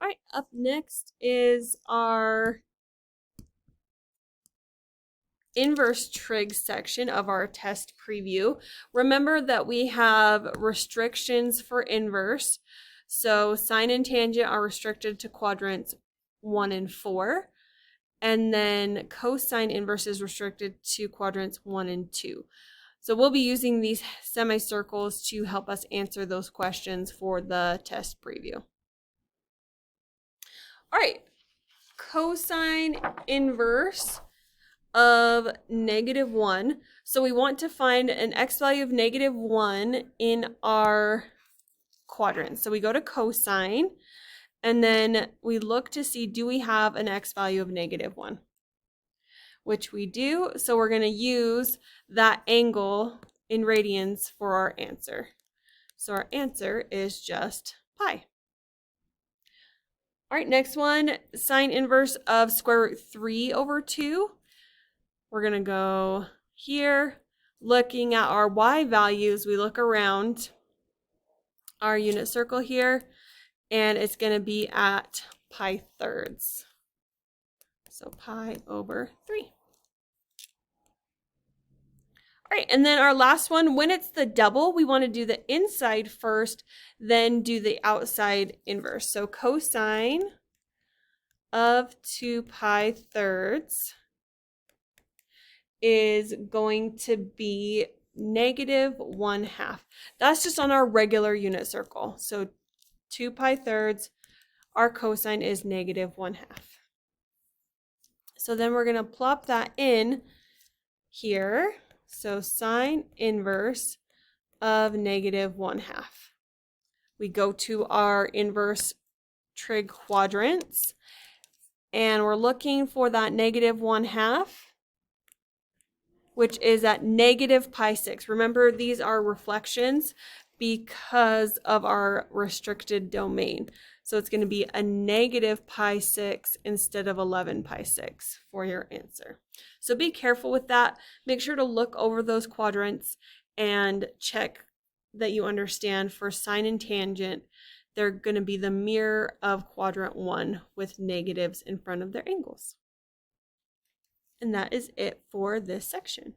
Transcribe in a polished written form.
All right, up next is our inverse trig section of our test preview. Remember that we have restrictions for inverse. So sine and tangent are restricted to quadrants 1 and 4. And then cosine inverse is restricted to quadrants 1 and 2. So we'll be using these semicircles to help us answer those questions for the test preview. All right, cosine inverse of -1. So we want to find an x value of -1 in our quadrant. So we go to cosine, and then we look to see, do we have an x value of -1? Which we do, so we're going to use that angle in radians for our answer. So our answer is just pi. All right, next one, sine inverse of square root 3/2. We're going to go here. Looking at our y values, we look around our unit circle here, and it's going to be at pi thirds. So pi over 3. All right, and then our last one, when it's the double, we want to do the inside first, then do the outside inverse. So cosine of 2 pi thirds is going to be -1/2. That's just on our regular unit circle. So 2 pi thirds, our cosine is -1/2. So then we're going to plop that in here. So sine inverse of -1/2. We go to our inverse trig quadrants, and we're looking for that -1/2, which is at -pi6. Remember, these are reflections because of our restricted domain. So it's going to be a -pi6 instead of 11pi6 for your answer. So be careful with that. Make sure to look over those quadrants and check that you understand for sine and tangent, they're going to be the mirror of quadrant 1 with negatives in front of their angles. And that is it for this section.